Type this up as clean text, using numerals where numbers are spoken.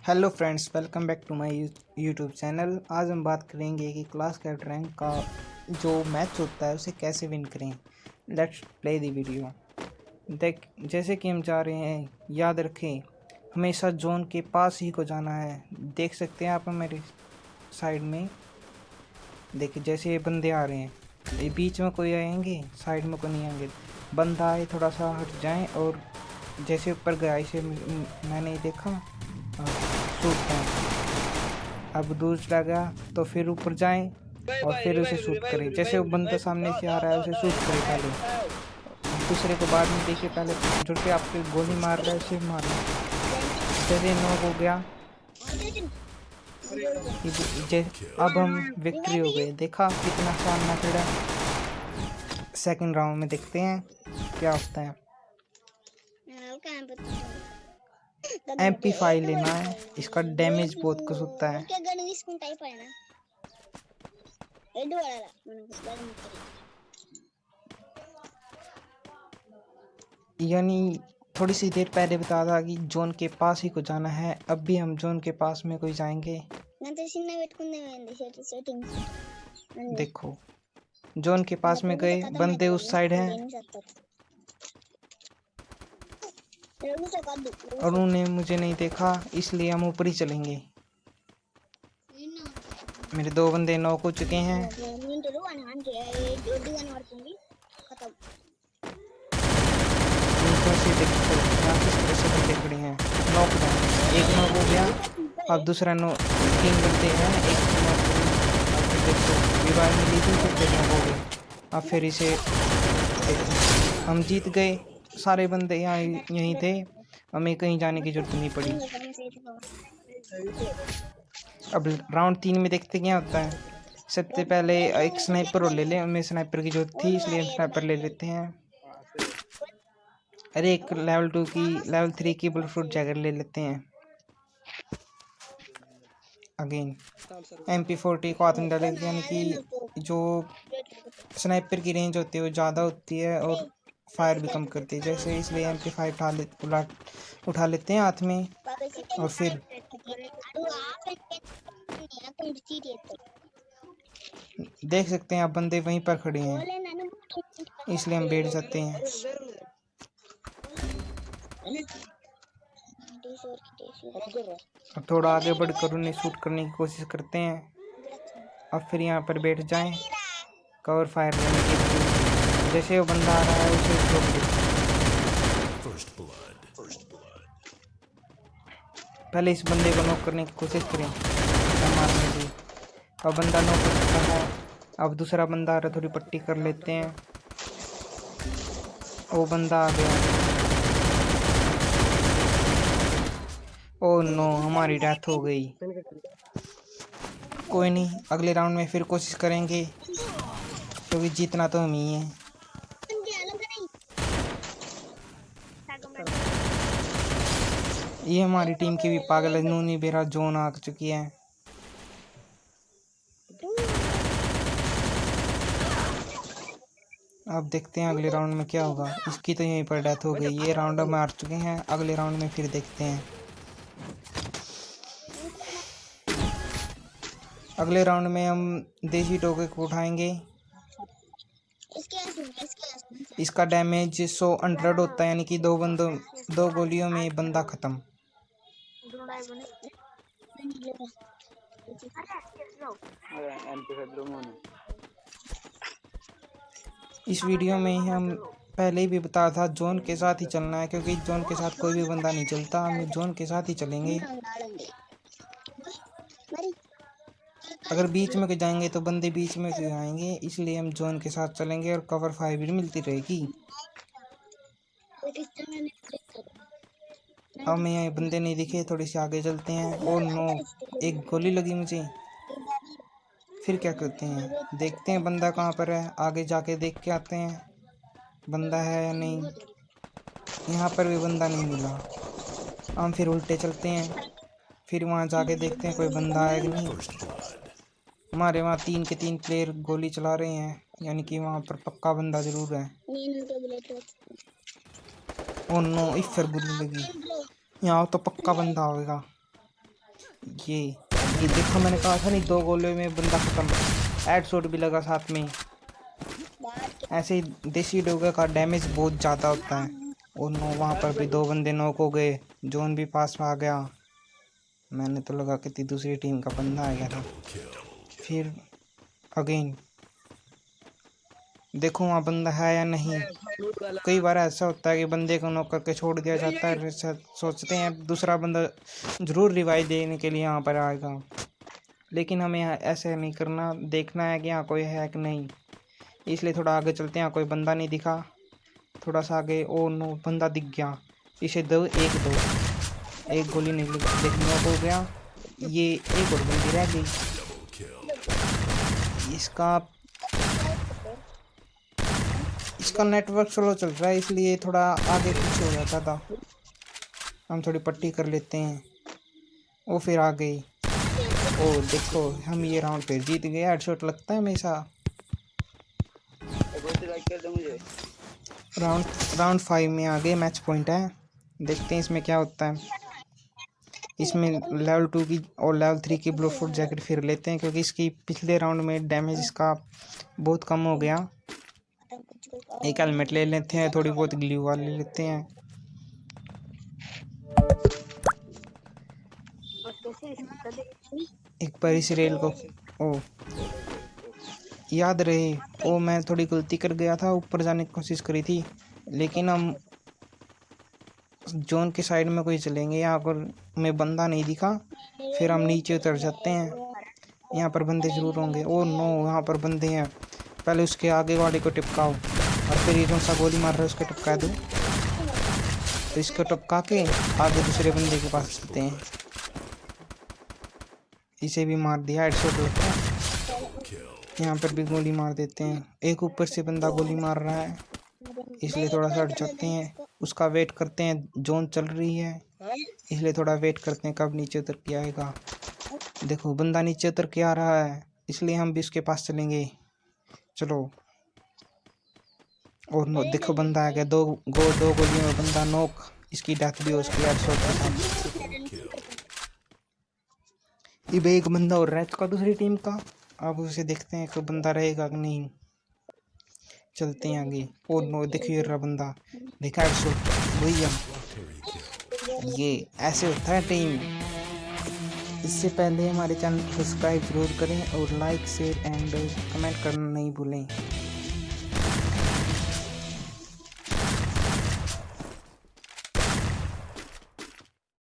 Hello friends, welcome back to my YouTube channel. आज हम बात करेंगे कि क्लास कैट रैंक का जो मैच होता है उसे कैसे विन करें। Let's play the video. जैसे कि हम जा रहे हैं, याद रखें हमेशा जोन के पास ही को जाना है। देख सकते हैं आप मेरे साइड में, देखिए जैसे ये बंदे आ रहे हैं, ये बीच में कोई आएंगे, साइड में कोई नहीं आएंगे। बंदा आए थोड़ा सा हट जाएं और जैसे ऊपर गया इसे मैंने देखा शूट करें। अब दूर चला गया तो फिर ऊपर जाएं और फिर उसे शूट करें। जैसे वो बंदा सामने से आ रहा है उसे शूट करें पहले, दूसरे को बाद में देखिए। पहले जो कि आपके गोली मार रहा है उसे मारना। जैसे नॉक हो गया, अब हम विक्ट्री हो गए। देखा कितना आसान मैथड है। सेकंड राउंड में देखते हैं क्या होता है। MP5 लेना है, इसका डैमेज बहुत कुछ होता है। यानी थोड़ी सी देर पहले बता था कि जोन के पास ही को जाना है। अब भी हम जोन के पास में कोई जाएंगे। देखो जोन के पास में गए, बंदे उस साइड हैं और उन्होंने मुझे नहीं देखा, इसलिए हम ऊपर ही चलेंगे। मेरे दो बंदे नॉक हो चुके हैं। बंदे खड़े हैं, नॉक एक नॉक हो गया। अब दूसरा नॉक, तीन बंदे हैं, एक नॉक मिली थी, फिर नॉक हो गए। अब फिर इसे हम जीत गए। सारे बंदे यहाँ यहीं थे, हमें कहीं जाने की जरूरत नहीं पड़ी। अब राउंड 3 में देखते क्या होता है। सबसे पहले एक स्नाइपर ले लें, हमें स्नाइपर की जरूरत थी इसलिए हम स्नाइपर ले लेते हैं। अरे एक लेवल 2 की, लेवल 3 की बुलेट प्रूफ जैकेट ले लेते हैं। अगेन MP40 को हाथ में डालेंगे, यानी कि जो स्नाइपर की रेंज होती है वो ज़्यादा होती है और फायर भी कम करती है। जैसे इसलिए MP5 उठा लेते हैं हाथ में और फिर देख सकते हैं आप बंदे वहीं पर खड़े हैं, इसलिए हम बैठ जाते हैं। अब थोड़ा आगे बढ़कर उन्हें शूट करने की कोशिश करते हैं। अब फिर यहाँ पर बैठ जाएं कवर फायर करने के लिए। जैसे वो बंदा आ रहा है उसे ठोक दे। पहले इस बंदे को नॉक करने की कोशिश करें, मारने की। अब बंदा नॉक कर चुका है, अब दूसरा बंदा आ रहा है, थोड़ी पट्टी कर लेते हैं। वो बंदा आ गया। ओह नो, हमारी डेथ हो गई। कोई नहीं, अगले राउंड में फिर कोशिश करेंगे क्योंकि जीतना तो हम ही है। ये हमारी टीम की भी पागल है, नूनी बेरा जोन आ चुकी है। अब देखते हैं अगले राउंड में क्या होगा। इसकी तो यहीं पर डेथ हो गई। ये राउंड हम हार चुके हैं, अगले राउंड में फिर देखते हैं। अगले राउंड में हम देसी टोके को उठाएंगे। इसका डैमेज 100 होता है, यानी कि दो गोलियों में बंदा खत्म। इस वीडियो में हम पहले ही भी बताया था जोन के साथ ही चलना है, क्योंकि जोन के साथ कोई भी बंदा नहीं चलता। हम जोन के साथ ही चलेंगे। अगर बीच में जाएंगे तो बंदे बीच में से आएंगे, इसलिए हम जोन के साथ चलेंगे और कवर फायर भी मिलती रहेगी। हमें यहाँ बंदे नहीं दिखे, थोड़ी सी आगे चलते हैं। ओह नो, एक गोली लगी मुझे। फिर क्या करते हैं, देखते हैं बंदा कहाँ पर है, आगे जाके देख के आते हैं बंदा है या नहीं। यहाँ पर भी बंदा नहीं मिला। हम फिर उल्टे चलते हैं, फिर वहाँ जाके देखते हैं कोई बंदा है कि नहीं। हमारे वहाँ 3 के 3 प्लेयर गोली चला रहे हैं, यानी कि वहाँ पर पक्का बंदा जरूर है। ओह नो, इस फिर गोली लगी। यहाँ तो पक्का बंदा होगा। ये देखो, मैंने कहा था नहीं, 2 गोलियों में बंदा खत्म। हेडशॉट भी लगा साथ में। ऐसे ही देसी डोगा का डैमेज बहुत ज़्यादा होता है। और नो, वहाँ पर भी 2 बंदे नॉक हो गए। जोन भी पास में आ गया। मैंने तो लगा कि दूसरी टीम का बंदा आ गया था। फिर अगेन देखो वहाँ बंदा है या नहीं। कई बार ऐसा होता है कि बंदे को नॉक करके छोड़ दिया जाता है। सोचते हैं दूसरा बंदा ज़रूर रिवाइव देने के लिए यहाँ पर आएगा, लेकिन हमें ऐसे नहीं करना। देखना है कि यहाँ कोई है कि नहीं। इसलिए थोड़ा आगे चलते हैं। कोई बंदा नहीं दिखा। थोड़ा सा आगे, ओ नो, बंदा दिख गया। इसे दो, एक गोली नहीं देखने हो गया। ये एक और बंदी रह गई। इसका नेटवर्क स्लो चल रहा है, इसलिए थोड़ा आगे पीछे हो जाता था। हम थोड़ी पट्टी कर लेते हैं। वो फिर आ गई। ओ देखो, हम ये राउंड फिर जीत गए। हेडशॉट लगता है हमेशा। राउंड 5 में आ गए। मैच पॉइंट है। देखते हैं इसमें क्या होता है। इसमें लेवल 2 की और लेवल 3 की ब्लू फुट जैकेट फिर लेते हैं, क्योंकि इसकी पिछले राउंड में डैमेज इसका बहुत कम हो गया। एक हेलमेट ले लेते हैं, थोड़ी बहुत ग्लू वाल ले लेते हैं। एक बार इस रेल को याद रहे, मैं थोड़ी गलती कर गया था। ऊपर जाने की कोशिश करी थी, लेकिन हम जोन के साइड में कोई चलेंगे। यहाँ पर में बंदा नहीं दिखा, फिर हम नीचे उतर जाते हैं। यहाँ पर बंदे जरूर होंगे। ओ नो, यहाँ पर बंदे हैं। पहले उसके आगे वाले को टिपकाओ, और फिर ये कौन सा गोली मार रहा है उसको टिपका दो। तो इसको टपका के आगे दूसरे बंदे के पास चलते हैं। इसे भी मार दिया। हेडशॉट लगता है। यहाँ पर भी गोली मार देते हैं। एक ऊपर से बंदा गोली मार रहा है, इसलिए थोड़ा सा हट जाते हैं। उसका वेट करते हैं। जोन चल रही है, इसलिए थोड़ा वेट करते हैं कब नीचे उतर के आएगा। देखो, बंदा नीचे उतर के आ रहा है, इसलिए हम भी उसके पास चलेंगे। चलो। और नो, देखो बंदा आ गया। दो गोलियों में बंदा नॉक। इसकी डेथ भी हो उसकी हेडशॉट के साथ। ये एक बंदा और रह चुका दूसरी टीम का। अब उसे देखते हैं कि बंदा रहेगा कि नहीं। चलते हैं आगे। और नो, देखिए रहा बंदा। देखा हेडशॉट भैया। ये ऐसे होता है टीम। इससे पहले हमारे चैनल को सब्सक्राइब जरूर करें और लाइक शेयर एंड कमेंट करना नहीं भूलें।